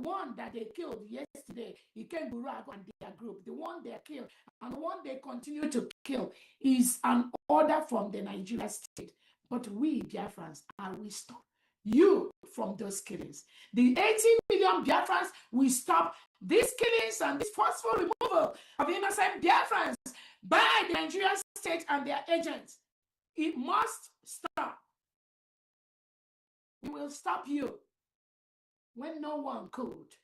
one that they killed yesterday, Ikemburago and their group, the one they killed and the one they continue to kill is an order from the Nigerian state. But we, Biafrans, we stop you from those killings. The 18 million Biafrans will stop these killings and this forceful removal of innocent Biafrans by the Nigerian state and their agents. It must stop. We will stop you when no one could.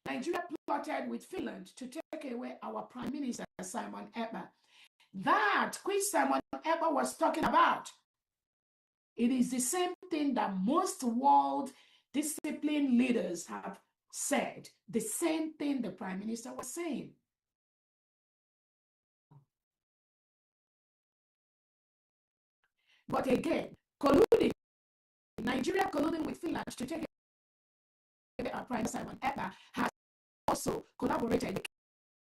Nigeria plotted with Finland to take away our Prime Minister, Simon Ekpa. That which Simon Ekpa was talking about, it is the same thing that most world disciplined leaders have said, the same thing the Prime Minister was saying. But again, Nigeria colluding with Finland to take away our Prime Minister Simon Ekpa has also collaborated in the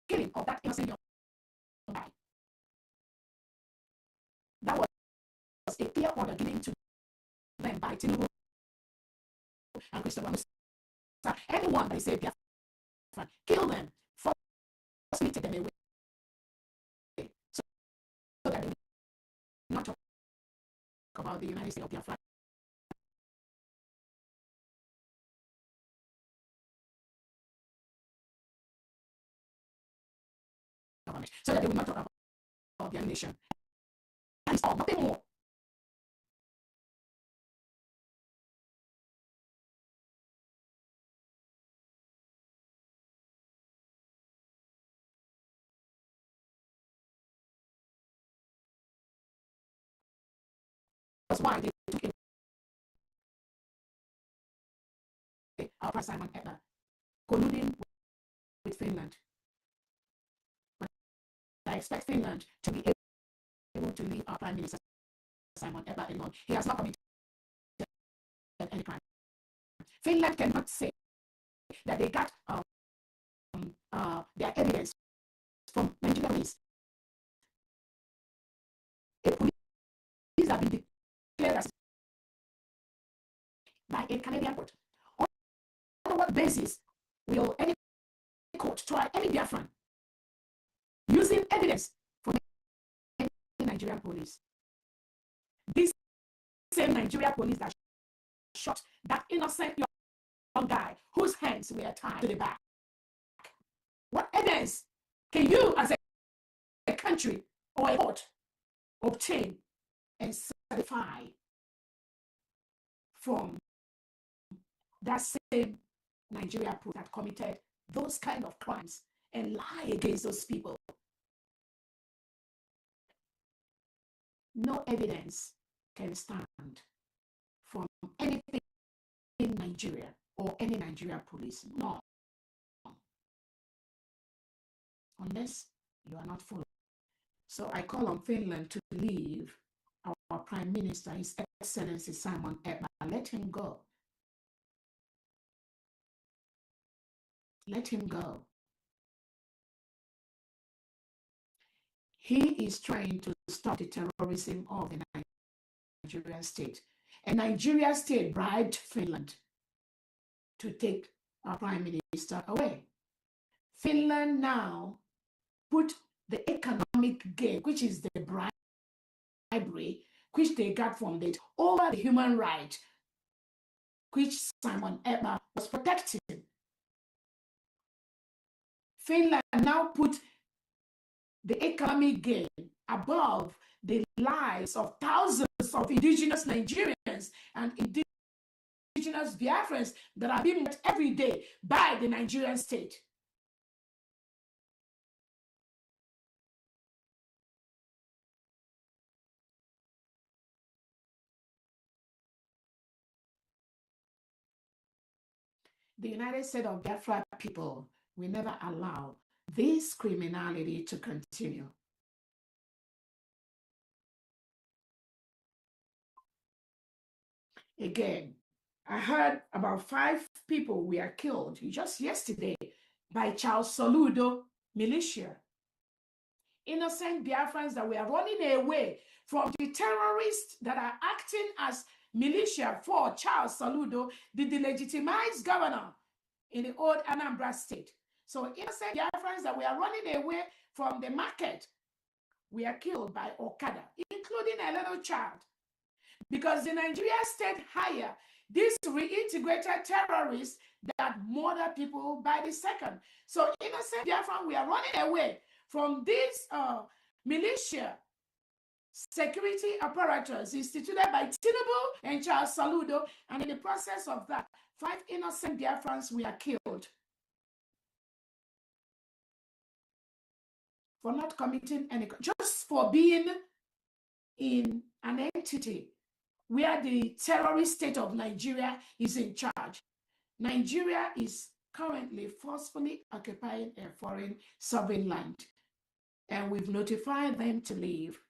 killing of that innocent young guy. That was a clear order given to them by Tinubu and Christopher Musa. Anyone that is a Biafra, kill them, forcefully take them away, so that they will not talk about the United States of Biafra. So that they will not talk about their nation. That is all, nothing more. That's why they took our Prime Simon Ekpa, colluding with Finland. But I expect Finland to be able to leave our Prime Minister Simon Ekpa alone. He has not committed any crime. Finland cannot say that they got their evidence from Nigerian police. A police have been declared as by a Canadian court. On what basis will any court try any Biafran using evidence from the Nigerian police? This same Nigerian police that shot that innocent young guy whose hands were tied to the back. What evidence can you as a country or a court obtain and certify from that same Nigeria police that committed those kind of crimes and lie against those people? No evidence can stand from anything in Nigeria or any Nigerian police. No. Unless you are not following. So I call on Finland to leave our Prime Minister, His Excellency Simon Ekpa. Let him go. Let him go. He is trying to stop the terrorism of the Nigerian state. And Nigeria state bribed Finland to take our Prime Minister away. Finland now put the economic gain, which is the bribery, which they got from it, over the human right, which Simon Ekpa was protecting. Finland now put the economic gain above the lives of thousands of indigenous Nigerians and indigenous Biafrans that are being met every day by the Nigerian state. The United States of Biafra people will never allow this criminality to continue. Again, I heard about 5 people were killed just yesterday by Charles Soludo militia. Innocent Biafrans that were running away from the terrorists that are acting as militia for Charles Saludo, the delegitimized governor in the old Anambra state. So innocent Biafrans that were running away from the market were killed by Okada, including a little child. Because the Nigeria state hired these reintegrated terrorists that murder people by the second. So innocent Biafran, we are running away from this militia security apparatus instituted by Tinubu and Charles Saludo, and in the process of that, 5 innocent Biafrans were killed for not committing any, just for being in an entity where the terrorist state of Nigeria is in charge. Nigeria is currently forcefully occupying a foreign sovereign land, and we've notified them to leave.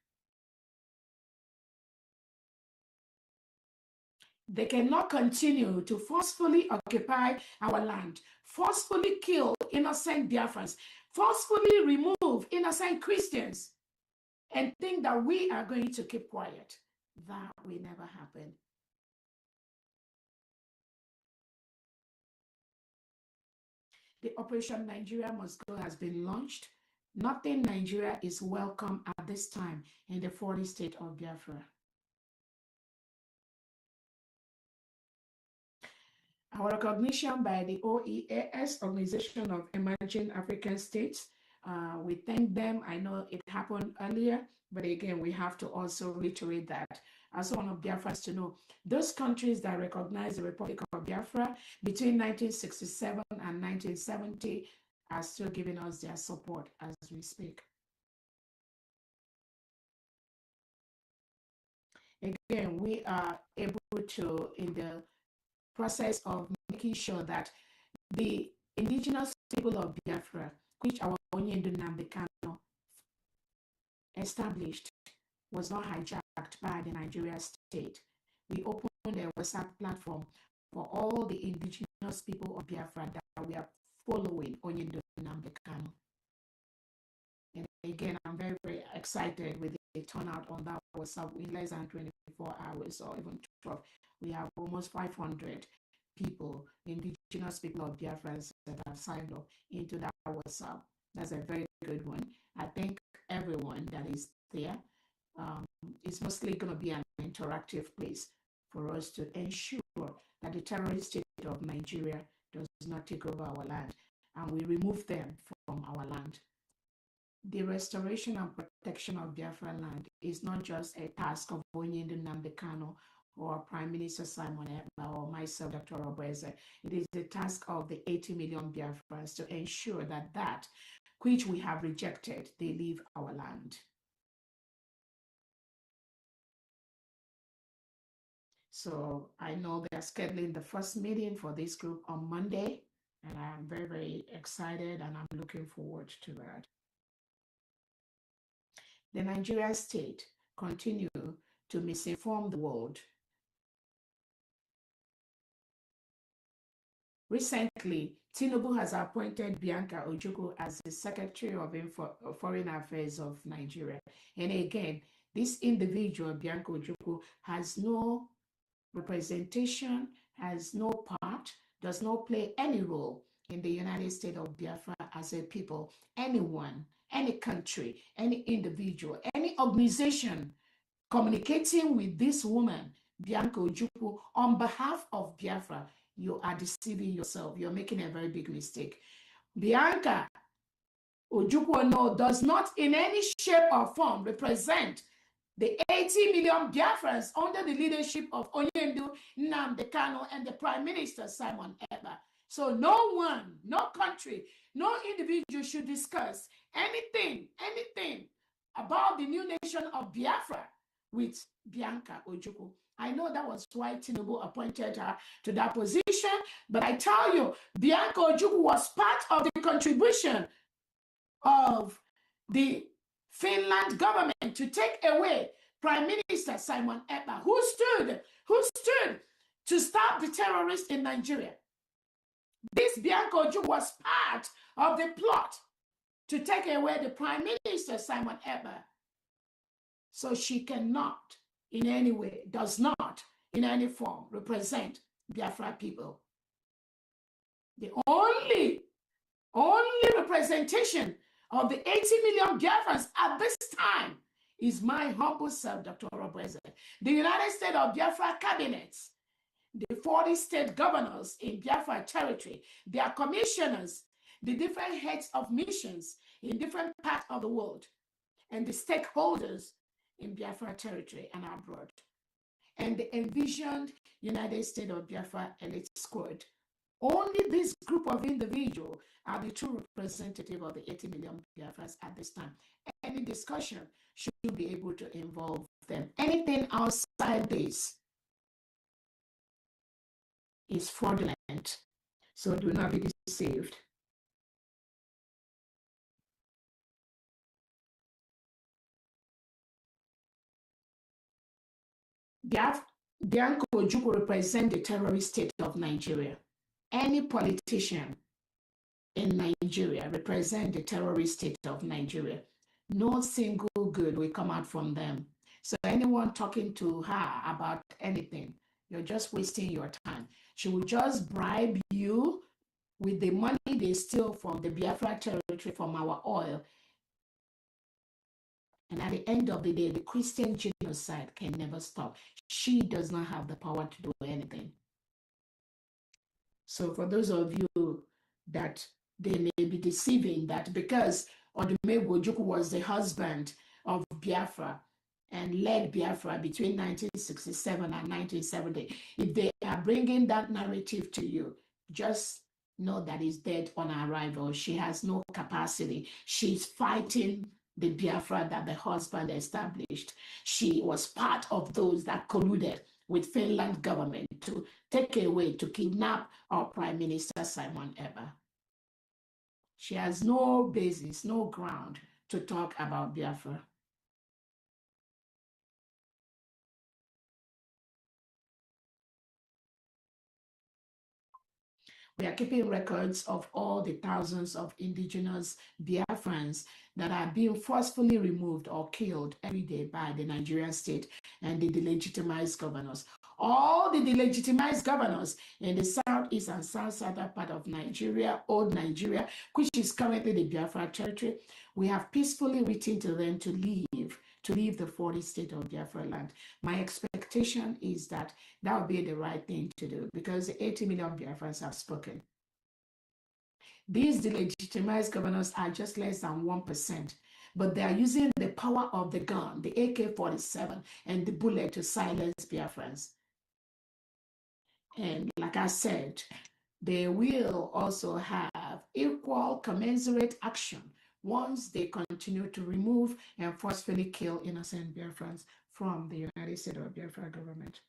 They cannot continue to forcefully occupy our land, forcefully kill innocent Biafrans, forcefully remove innocent Christians, and think that we are going to keep quiet. That will never happen. The Operation Nigeria Must Go has been launched. Nothing Nigeria is welcome at this time in the 40 state of Biafra. Our recognition by the OEAS, Organization of Emerging African States, we thank them. I know it happened earlier, but again, we have to also reiterate that. I also want Biafrans to know, those countries that recognize the Republic of Biafra between 1967 and 1970 are still giving us their support as we speak. Again, we are able to, in the process of making sure that the indigenous people of Biafra, which our Onyendu Nnamdi Kanu established, was not hijacked by the Nigeria state. We opened a WhatsApp platform for all the indigenous people of Biafra that we are following Onyendu Nnamdi Kanu. And again, I'm very, very excited with the turnout on that WhatsApp in less than 24 hours or even 12. We have almost 500 people, indigenous people of Biafra, that have signed up into that WhatsApp. That's a very good one. I thank everyone that is there. It's mostly going to be an interactive place for us to ensure that the terrorist state of Nigeria does not take over our land, and we remove them from our land. The restoration and protection of Biafra land is not just a task of Onyendu Nnamdi Kanu or Prime Minister Simon Ekpa or myself, Dr. Obweze. It is the task of the 80 million Biafrans to ensure that that which we have rejected, they leave our land. So I know they are scheduling the first meeting for this group on Monday, and I'm very, very excited, and I'm looking forward to that. The Nigerian state continue to misinform the world. Recently, Tinubu has appointed Bianca Ojukwu as the Secretary of Foreign Affairs of Nigeria. And again, this individual, Bianca Ojukwu, has no representation, has no part, does not play any role in the United States of Biafra as a people. Anyone, any country, any individual, any organization communicating with this woman, Bianca Ojukwu, on behalf of Biafra, you are deceiving yourself. You're making a very big mistake. Bianca Ojukwu does not in any shape or form represent the 80 million Biafrans under the leadership of Onyendu Nnamdi Kanu and the Prime Minister Simon Ekpa. So no one, no country, no individual should discuss anything about the new nation of Biafra with Bianca Ojukwu. I know that was why Tinubu appointed her to that position, but I tell you, Bianca Ojukwu was part of the contribution of the Finland government to take away Prime Minister Simon Ekpa, who stood to stop the terrorists in Nigeria. This Bianca Ojukwu was part of the plot to take away the Prime Minister Simon Ekpa. So she cannot in any way, does not in any form represent Biafra people. The only representation of the 80 million Biafrans at this time is my humble self, Dr. Robeze, the United States of Biafra cabinets, the 40 state governors in Biafra territory, their commissioners, the different heads of missions in different parts of the world, and the stakeholders in Biafra territory and abroad, and the envisioned United States of Biafra elite squad. Only this group of individuals are the true representative of the 80 million Biafrans at this time. Any discussion should be able to involve them. Anything outside this is fraudulent, so do not be deceived. Bianco Ojukwu represents the terrorist state of Nigeria. Any politician in Nigeria represents the terrorist state of Nigeria. No single good will come out from them. So anyone talking to her about anything, you're just wasting your time. She will just bribe you with the money they steal from the Biafra territory, from our oil. And at the end of the day, the Christian genocide can never stop. She does not have the power to do anything. So for those of you that they may be deceiving that because Odumegwu Ojukwu was the husband of Biafra and led Biafra between 1967 and 1970, if they are bringing that narrative to you, just know that is dead on arrival. She has no capacity. She's fighting the Biafra that the husband established. She was part of those that colluded with Finland government to take away, to kidnap our Prime Minister Simon Eber. She has no basis, no ground to talk about Biafra. We are keeping records of all the thousands of indigenous Biafrans that are being forcefully removed or killed every day by the Nigerian state and the delegitimized governors. All the delegitimized governors in the southeast and south-southern part of Nigeria, old Nigeria, which is currently the Biafra territory, we have peacefully written to them to leave the 40 state of Biafra land. My expectation is that that would be the right thing to do because the 80 million Biafrans have spoken. These delegitimized governors are just less than 1%, but they are using the power of the gun, the AK-47 and the bullet to silence Biafrans. And like I said, they will also have equal commensurate action once they continue to remove and forcefully kill innocent Biafrans from the United States of Biafra government.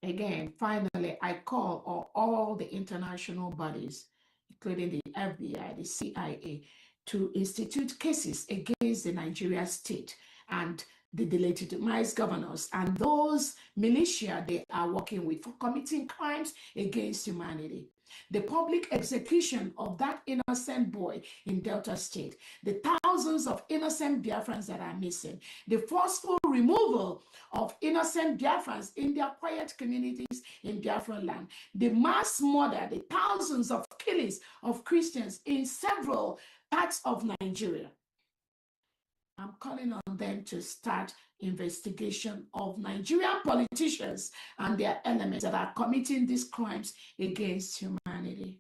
Again, finally, I call on all the international bodies, including the FBI, the CIA, to institute cases against the Nigeria state and the delegitimized governors and those militia they are working with for committing crimes against humanity. The public execution of that innocent boy in Delta State, the thousands of innocent Biafrans that are missing, the forceful removal of innocent Biafrans in their quiet communities in Biafra land, the mass murder, the thousands of killings of Christians in several parts of Nigeria. I'm calling on them to start investigation of Nigerian politicians and their elements that are committing these crimes against humanity.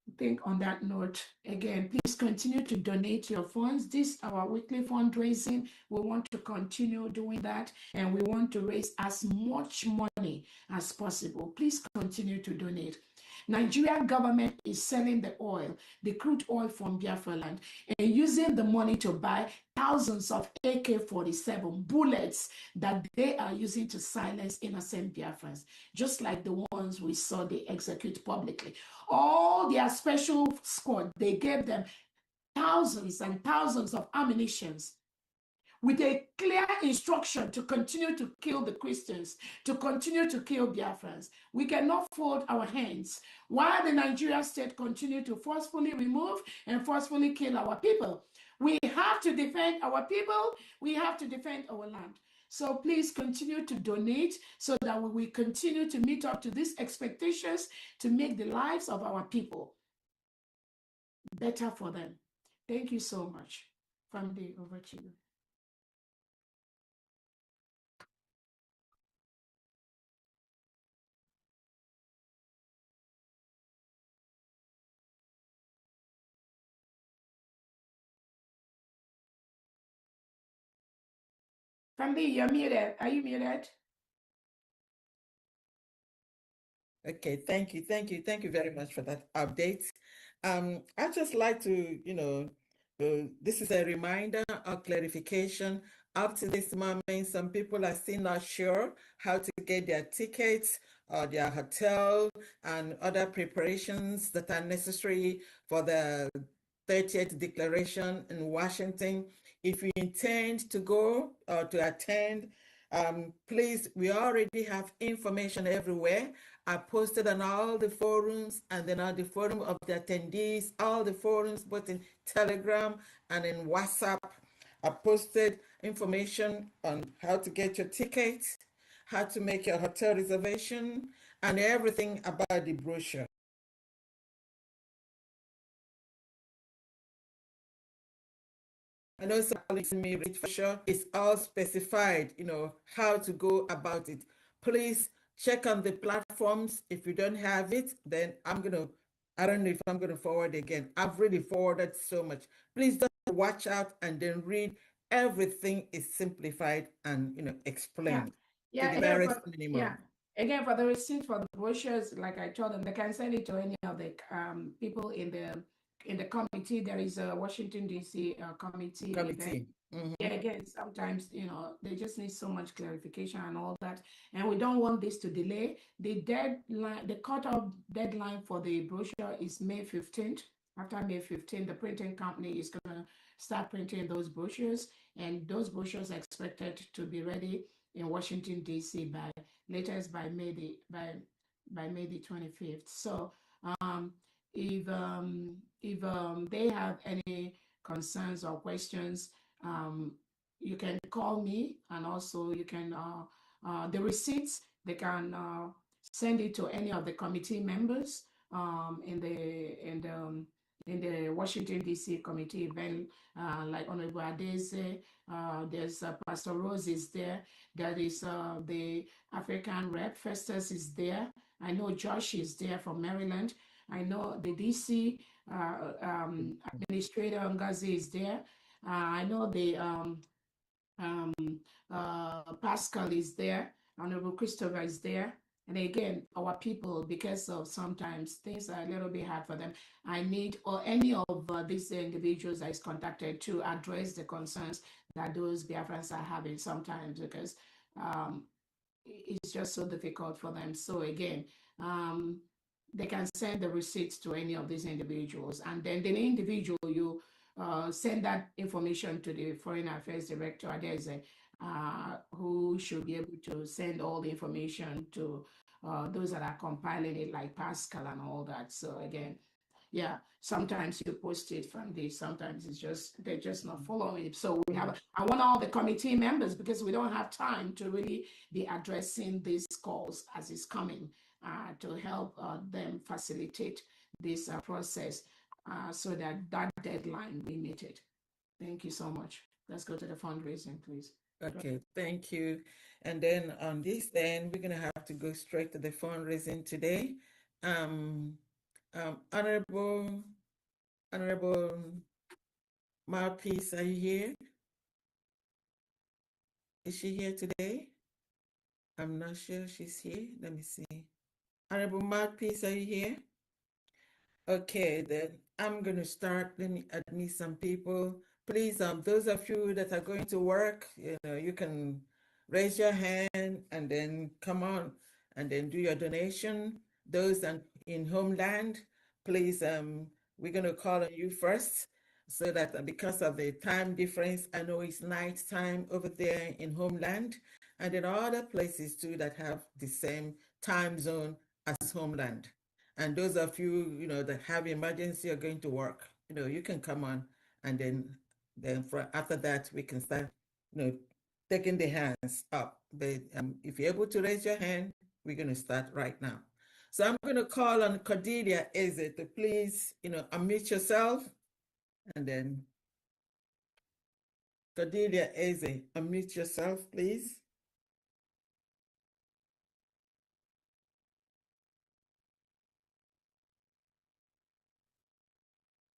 I think on that note, again, please continue to donate your funds. This is our weekly fundraising. We want to continue doing that, and we want to raise as much money as possible. Please continue to donate. Nigerian government is selling the oil, the crude oil from Biafra land, and using the money to buy thousands of AK-47 bullets that they are using to silence innocent Biafrans, just like the ones we saw they execute publicly. All their special squad, they gave them thousands and thousands of ammunitions with a clear instruction to continue to kill the Christians, to continue to kill Biafrans. We cannot fold our hands while the Nigerian state continue to forcefully remove and forcefully kill our people. We have to defend our people. We have to defend our land. So please continue to donate so that we will continue to meet up to these expectations to make the lives of our people better for them. Thank you so much. Family, over to you. Family, you're muted. Are you muted? Okay, thank you very much for that update. I'd just like to, this is a reminder or clarification. Up to this moment, some people are still not sure how to get their tickets or their hotel and other preparations that are necessary for the 30th declaration in Washington. If you intend to go or to attend, please, we already have information everywhere. I posted on all the forums and then on the forum of the attendees, all the forums, both in Telegram and in WhatsApp. I posted information on how to get your tickets, how to make your hotel reservation, and everything about the brochure. I know some colleagues may read for sure. It's all specified, how to go about it. Please check on the platforms. If you don't have it, then I don't know if I'm gonna forward again. I've really forwarded so much. Please just watch out and then read. Everything is simplified and explained to the barest minimum. Yeah. Again, for the receipt for the brochures, like I told them, they can send it to any of the people in the committee. There is a Washington D.C. Committee. Yeah, again, sometimes they just need so much clarification and all that, and we don't want this to delay. The deadline, the cutoff deadline for the brochure is May 15th. After May 15th, the printing company is gonna start printing those brochures, and those brochures are expected to be ready in Washington D.C. by latest by May the 25th. So if they have any concerns or questions, you can call me, and also you can the receipts, they can send it to any of the committee members in the Washington D.C. committee event, like Honorable Adese, there's Pastor Rose is there. There is the African rep, Festus is there. I know Josh is there from Maryland. I know the DC administrator Ngazi is there. I know the Pascal is there. Honorable Christopher is there. And again, our people, because of sometimes things are a little bit hard for them, I need or any of these individuals that is contacted to address the concerns that those Biafrans are having sometimes, because it's just so difficult for them. So again, they can send the receipts to any of these individuals, and then the individual, you send that information to the Foreign Affairs Director. There's a who should be able to send all the information to those that are compiling it, like Pascal and all that. So again, yeah, sometimes you post it from this, sometimes it's just they're just not following it. So I want all the committee members, because we don't have time to really be addressing these calls as it's coming, to help them facilitate this process, so that deadline we meet it. Thank you so much. Let's go to the fundraising, please. Okay, thank you. And then on this, then we're gonna have to go straight to the fundraising today. Honorable Mouthpiece, are you here? Is she here today? I'm not sure she's here. Let me see. Honorable Mouthpiece, are you here? Okay, then I'm going to start. Let me admit some people. Please, those of you that are going to work, you can raise your hand and then come on and then do your donation. Those in homeland, please, we're going to call on you first. so that because of the time difference, I know it's night time over there in Homeland, and there are other places too that have the same time zone as Homeland. And those of you, that have emergency are going to work, you can come on, and then after that we can start, taking the hands up. But if you're able to raise your hand, we're going to start right now. So I'm going to call on Cordelia Eze to please, unmute yourself, and then Cordelia Eze, unmute yourself, please.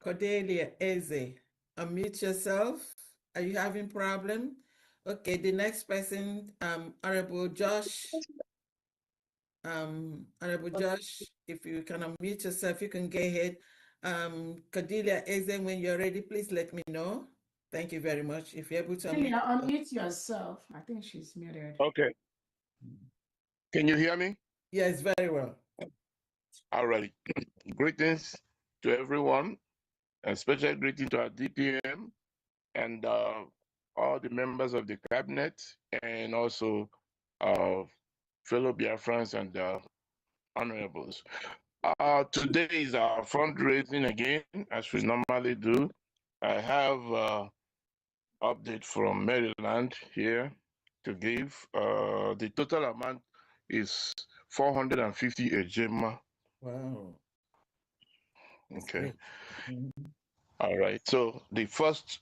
Cordelia Eze, unmute yourself. Are you having problem? Okay, the next person, Honorable Josh. Honorable Josh, if you can unmute yourself, you can go ahead. Cordelia Eze, when you're ready, please let me know. Thank you very much. If you're able to unmute yourself. I think she's muted. Okay. Can you hear me? Yes, very well. All right. Greetings to everyone, and special greeting to our DPM and all the members of the cabinet, and also fellow Biafrans and honorables. Today is our fundraising again, as we normally do. I have update from Maryland here to give. The total amount is 450 ejema. Wow. Okay. All right. So the first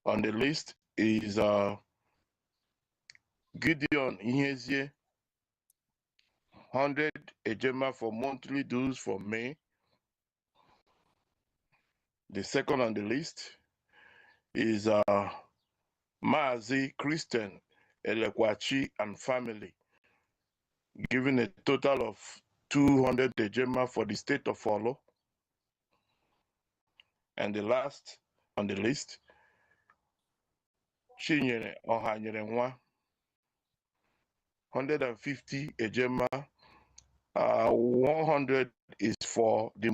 on the list is Gideon Ihezie, 100 ejema for monthly dues for May. The second on the list is Maazi Christian Elekwachi and family, giving a total of 200 ejema for the state of Olo. And the last on the list, Chinyere Ohanyerenwa, 150 ejema. 100 is for the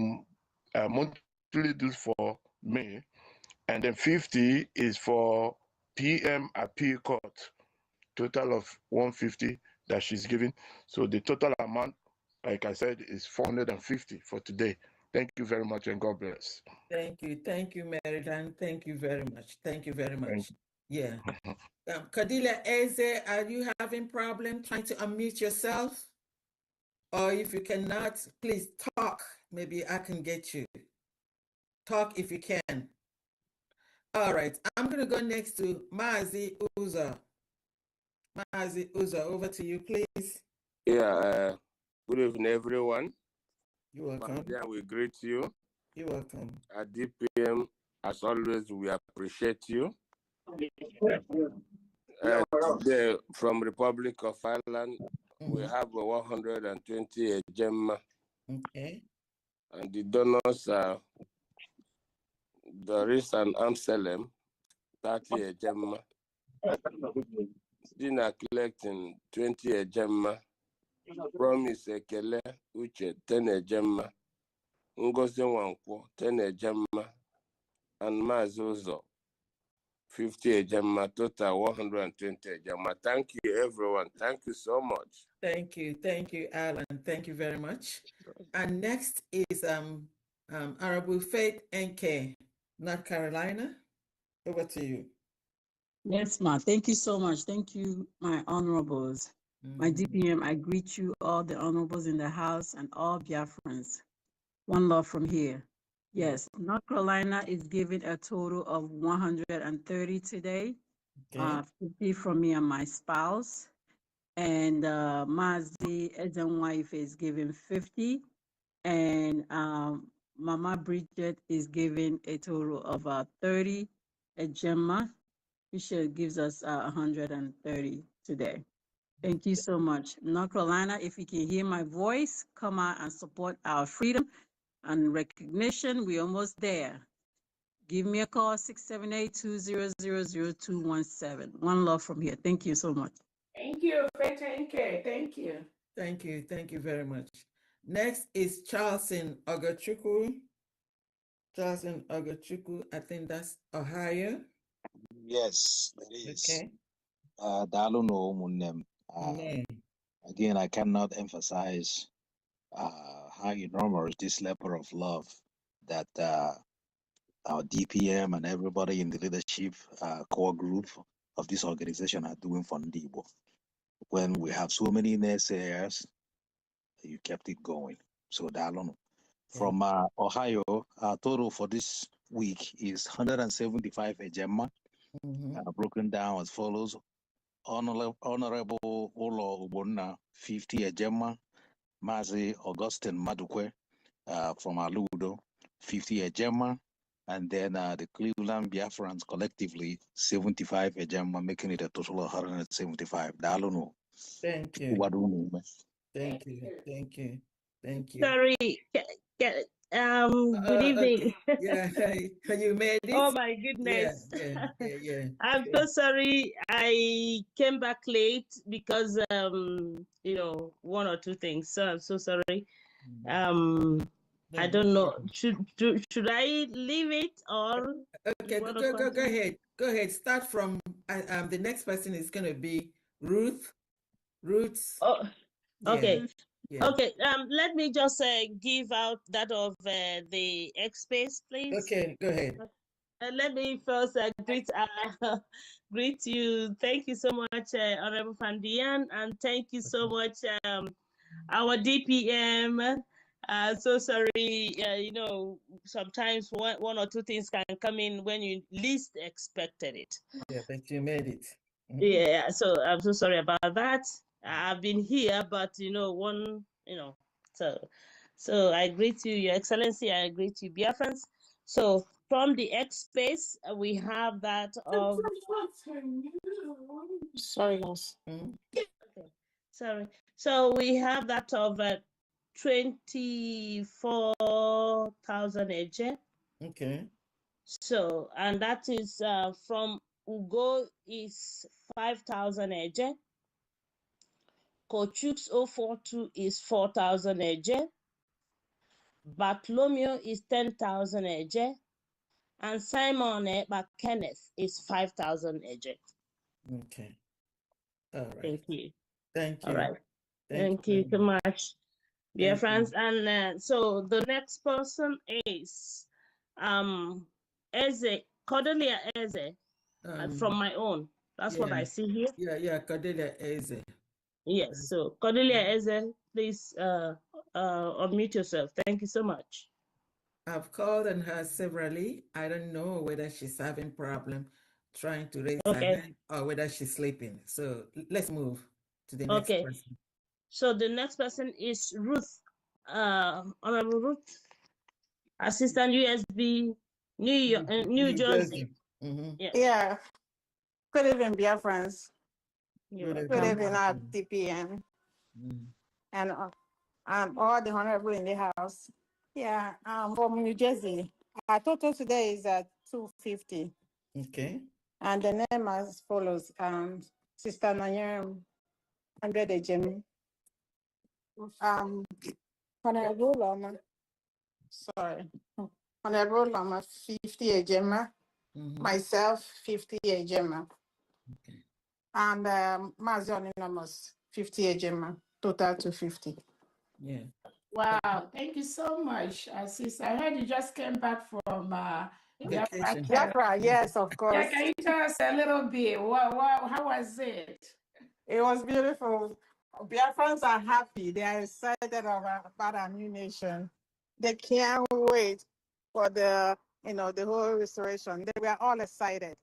monthly dues for May, and then 50 is for PM appeal court. Total of 150 that she's giving. So the total amount, like I said, is 450 for today. Thank you very much, and God bless. Thank you, Maryland. Thank you very much. Thank you very much. Yeah. Cordelia Eze, are you having problem trying to unmute yourself? Or if you cannot, please talk. Maybe I can get you. Talk if you can. All right. I'm going to go next to Maazi Uza. Maazi Uza, over to you, please. Yeah. Good evening, everyone. You're welcome. Yeah, we greet you. You're welcome. At DPM, as always, we appreciate you. Today, from Republic of Ireland, we have 120 ejema. Okay. And the donors are Doris and Amselem, 30 ejema. Dina collecting 20 ejema. Promise Ekele Uche 10 ejema. Ngozi Nwankwo 10 ejema. And Mazuzo 50 ejema, total 120 ejema. Thank you, everyone. Thank you so much. Thank you, Alan. Thank you very much. And next is Honorable Faith NK, North Carolina. Over to you. Yes, ma. Thank you so much. Thank you, my honorables. My DPM, I greet you, all the honorables in the house and all Biafrans. One love from here. Yes, North Carolina is giving a total of 130 today. Okay. 50 from me and my spouse. And Mazi Ezenwife is giving 50. And Mama Bridget is giving a total of 30. Gemma Bishop gives us 130 today. Thank you so much. North Carolina, if you can hear my voice, come out and support our freedom and recognition. We're almost there. Give me a call, 678-200-0217. One love from here. Thank you so much. Thank you, Faith NK. Thank you. Thank you. Thank you very much. Next is Charleston Ogachukwu. Charles and Ogochukwu, I think that's Ohio. Yes, it is. Okay. Daalụ na ụmụnne m. Amen. Again, I cannot emphasize how enormous this level of love that our DPM and everybody in the leadership core group of this organization are doing for Ndibo. When we have so many naysayers, you kept it going. So Daalụ. From Ohio, our total for this week is 175 ejema, broken down as follows. Honorable Olo Ubonna, 50 ejema. Mazi Augustine Madukwe from Aludo, 50 ejema. And then the Cleveland Biafrans collectively, 75 ejema, making it a total of 175. Dalunu. Thank you. Thank you. Thank you. Thank you. Sorry. Good evening. Okay. Yeah, you made it. Oh my goodness. Yeah. I'm so sorry. I came back late because you know, one or two things. So I'm so sorry. I don't know. Should I leave it or? Okay, go ahead. Go ahead. Start from the next person is going to be Ruth. Oh, okay. Yeah. Okay. Let me just give out that of the X space, please. Okay, go ahead. Let me first greet you. Thank you so much, Honorable Fandian, and thank you so much, our DPM. So sorry, you know, sometimes one or two things can come in when you least expected it. Yeah, but you made it. Yeah, so I'm so sorry about that. I've been here, but you know, so I greet you, Your Excellency. I greet you, Biafrans. So from the X space, we have that of. Sorry, guys. Okay, sorry. So we have that of 24,000 AJ. Okay. So, and that is from Ugo is 5,000 AJ. Kochuk's 042 is 4,000 AJ. Bartolomeo is 10,000 AJ. And Simon Kenneth is 5,000 AJ. Okay. All right. Thank you. Thank you. All right. Thank you so much, dear friends. And so the next person is Eze, Cordelia Eze, from my own. That's what I see here. Yeah, Cordelia Eze. Yes, so Cordelia Eze, please unmute yourself. Thank you so much. I've called on her severally. I don't know whether she's having problem trying to raise her hand or whether she's sleeping. So let's move to the next person. So the next person is Ruth, Honorable Ruth, Assistant USB, New Jersey. Yes. Yeah. Good evening, Biafrans. Good evening, our DPM. And all the honorable in the house. Yeah, from New Jersey. Our total today is at 250. Okay. And the name as follows: Sister Nanyam, 100 Ejemi. Honorable Lama, Honorable Lama, 50 Ejema. Myself, 50 Ejema. Okay. And Mazi Anonymous, 50 Ejema. Total 250. Yeah. Wow, thank you so much, Sis. I heard you just came back from vacation. Biafra, yes, of course. Yeah, can you tell us a little bit? How was it? It was beautiful. Biafrans are happy. They are excited about our new nation. They can't wait for the whole restoration. They were all excited.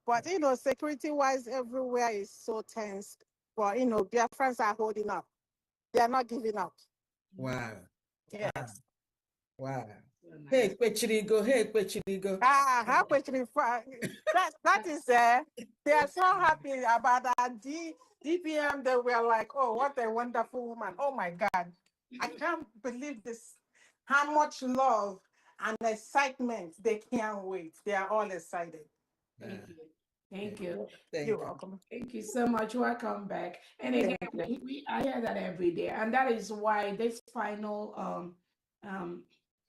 But, security-wise, everywhere is so tense. But, Biafrans are holding up. They are not giving up. Wow. Yes. Wow. Hey, Kwechirigo. How Kwechirigo? That is they are so happy about that DPM. They were like, oh, what a wonderful woman. Oh my God. I can't believe this. How much love and excitement. They can't wait. They are all excited. Thank you. You're welcome. Thank you so much. Welcome back. And again, I hear that every day, and that is why this final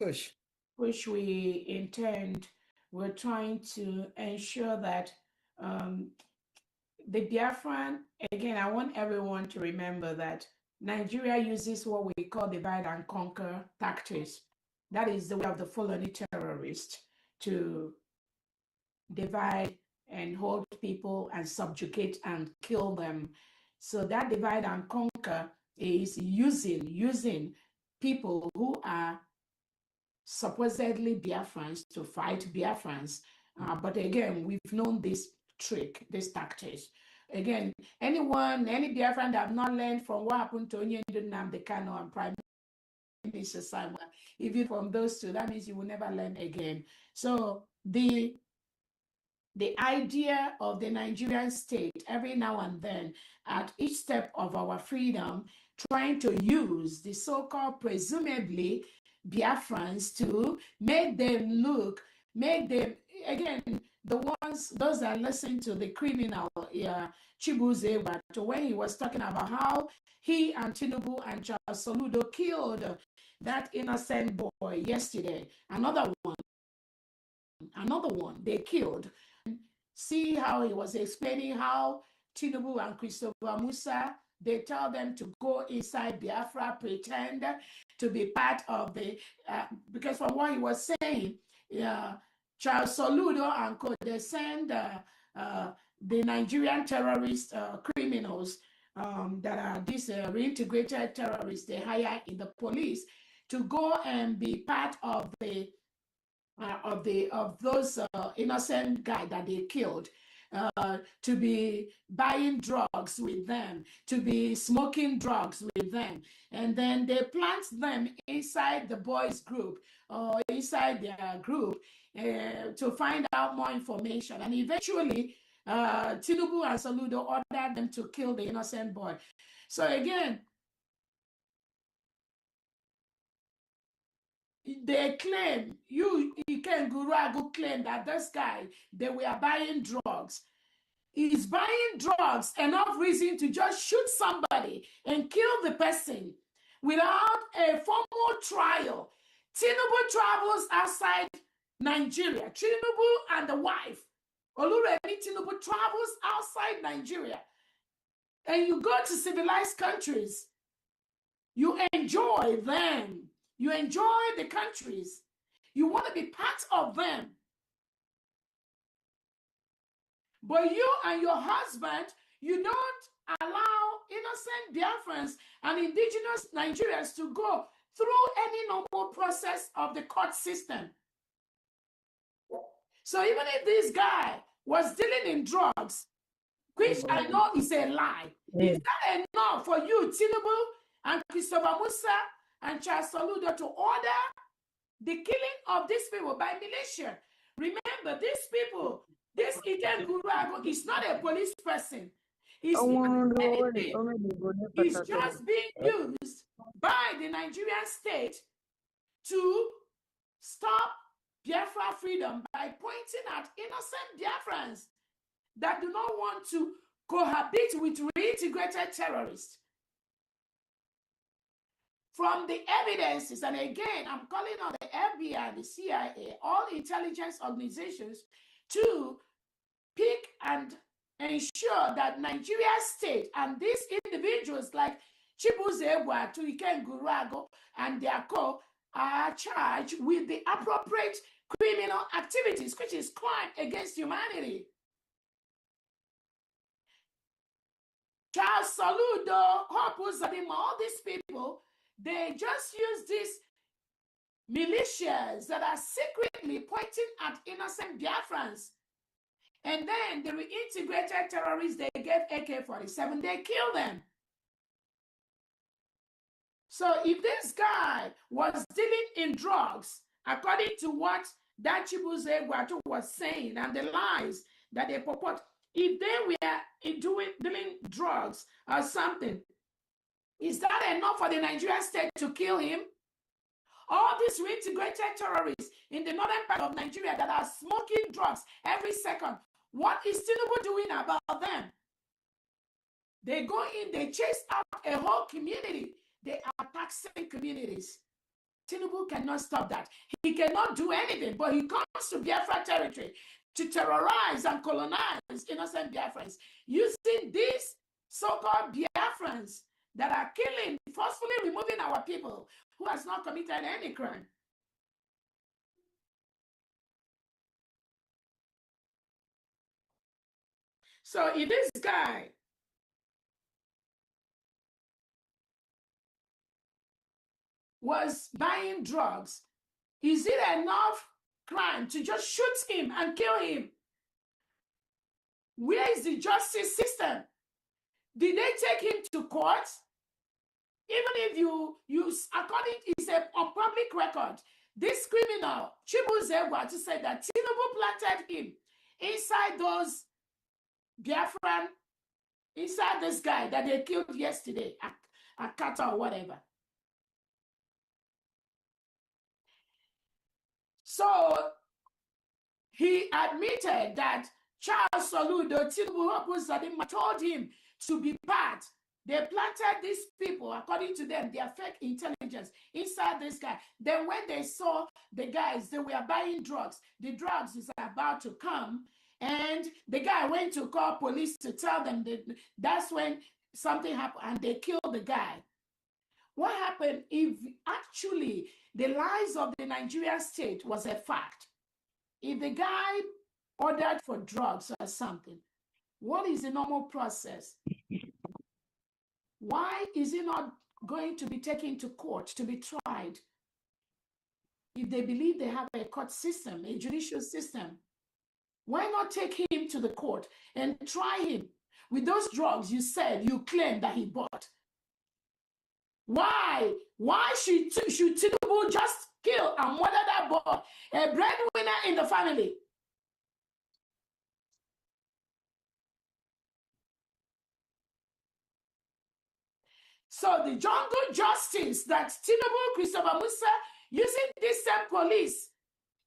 push which we intend, we're trying to ensure that the Biafran, again, I want everyone to remember that Nigeria uses what we call divide and conquer tactics. That is the way of the Fulani terrorists to divide and hold people and subjugate and kill them. So that divide and conquer is using people who are supposedly Biafrans to fight Biafrans. But again, we've known this trick, this tactics. Again, any Biafran that have not learned from what happened to Onyendu Nnamdi Kanu and Prime Minister Simon, even from those two, that means you will never learn again. So the idea of the Nigerian state every now and then, at each step of our freedom, trying to use the so-called presumably Biafrans to make them, again, those that listen to the criminal Chibuze, when he was talking about how he and Tinubu and Charles Soludo killed that innocent boy yesterday, another one they killed. See how he was explaining how Tinubu and Christopher Musa, they tell them to go inside Biafra, pretend to be part of the, because from what he was saying, Charles Soludo and co, they send the Nigerian terrorist criminals that are these reintegrated terrorists they hire in the police to go and be part of those innocent guys that they killed, to be buying drugs with them, to be smoking drugs with them, and then they plant them inside the boys' group or inside their group to find out more information. And eventually, Tinubu and Soludo ordered them to kill the innocent boy. So again, they claim, Iken Guragu claim that this guy, they were buying drugs. He's buying drugs, enough reason to just shoot somebody and kill the person without a formal trial. Tinubu travels outside Nigeria. Tinubu and the wife, Oluremi Tinubu, travels outside Nigeria. And you go to civilized countries, you enjoy them. You enjoy the countries. You want to be part of them. But you and your husband, you don't allow innocent Biafrans and indigenous Nigerians to go through any normal process of the court system. So even if this guy was dealing in drugs, which I know is a lie, is that enough for you, Tinubu and Christopher Musa and Charles Soludo, to order the killing of these people by militia? Remember, these people, this Iken Gurago is not a police person. He's not anything. He's just being used by the Nigerian state to stop Biafra freedom by pointing at innocent Biafrans that do not want to cohabit with reintegrated terrorists. From the evidences, and again, I'm calling on the FBI, the CIA, all intelligence organizations to pick and ensure that Nigeria state and these individuals like Chibuze Egwatu, Iken Gurago, and their co are charged with the appropriate criminal activities, which is crime against humanity. Charles Soludo, Hopu Zadima, all these people, they just use these militias that are secretly pointing at innocent Biafrans. And then the reintegrated terrorists, they get AK-47, they kill them. So if this guy was dealing in drugs, according to what that Chibuze Egwatu was saying and the lies that they purport, if they were dealing drugs or something, is that enough for the Nigerian state to kill him? All these reintegrated terrorists in the northern part of Nigeria that are smoking drugs every second, what is Tinubu doing about them? They go in, they chase out a whole community. They are taxing communities. Tinubu cannot stop that. He cannot do anything, but he comes to Biafra territory to terrorize and colonize innocent Biafrans using these so-called Biafrans that are killing, forcefully removing our people who has not committed any crime. So if this guy was buying drugs, is it enough crime to just shoot him and kill him? Where is the justice system? Did they take him to court? Even if you according, it's a on public record, this criminal, Chibuze Gwatu, said that Tinubu planted him inside those Biafran, inside this guy that they killed yesterday at Kata or whatever. So he admitted that Charles Soludo, Tinubu Zadima, told him to be part. They planted these people, according to them, their fake intelligence inside this guy. Then when they saw the guys, they were buying drugs. The drugs is about to come. And the guy went to call police to tell them that that's when something happened and they killed the guy. What happened if actually the lies of the Nigerian state was a fact? If the guy ordered for drugs or something, what is the normal process? Why is he not going to be taken to court to be tried? If they believe they have a court system, a judicial system, why not take him to the court and try him with those drugs you said, you claim that he bought? Why? Why should Tinubu just kill and murder that boy, a breadwinner in the family? So the jungle justice that Tinubu, Christopher Musa, using this same police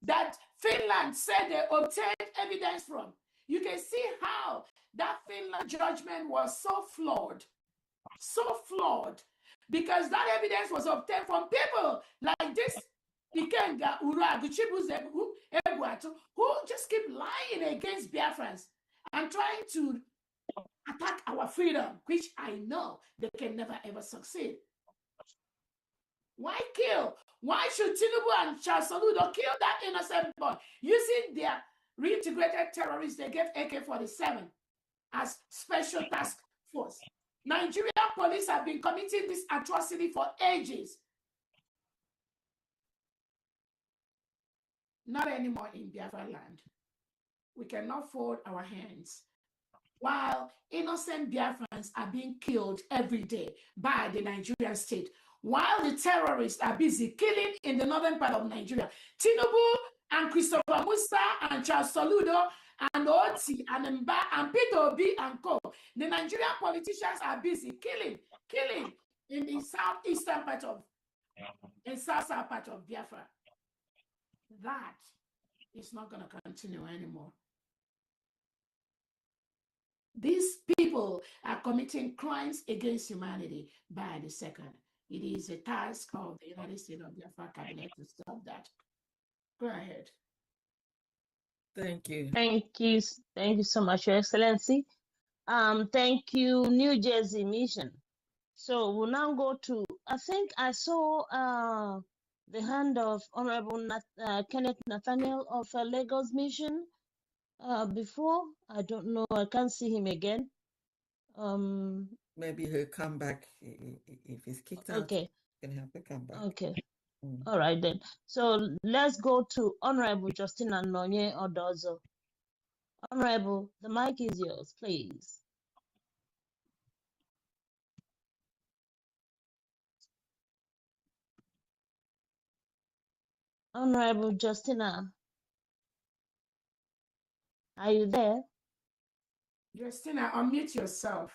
that Finland said they obtained evidence from, you can see how that Finland judgment was so flawed, because that evidence was obtained from people like this Ikenga Uragu Chibuze who just keep lying against Biafrans and trying to attack our freedom, which I know they can never ever succeed. Why kill? Why should Tinubu and Charles Soludo kill that innocent boy using their reintegrated terrorists they gave AK-47 as special task force? Nigerian police have been committing this atrocity for ages. Not anymore in Biafra land. We cannot fold our hands while innocent Biafrans are being killed every day by the Nigerian state, while the terrorists are busy killing in the northern part of Nigeria. Tinubu and Christopher Musa and Charles Soludo and Oti and Mba and Peter Obi and co. The Nigerian politicians are busy killing in the southeastern part of, in south part of Biafra. That is not going to continue anymore. These people are committing crimes against humanity by the second. It is a task of the United States of Biafra cabinet to stop that. Go ahead. Thank you. Thank you so much, Your Excellency. Thank you, New Jersey Mission. So we'll now go to, I think I saw the hand of Honorable Kenneth Nathaniel of Lagos Mission before. I don't know, I can't see him again. Maybe he'll come back if he's kicked out. Okay. He'll have to come back. Okay. All right then. So let's go to Honorable Justina Nonye Odozo. Honorable, the mic is yours, please. Honorable Justina, are you there? Justina, unmute yourself.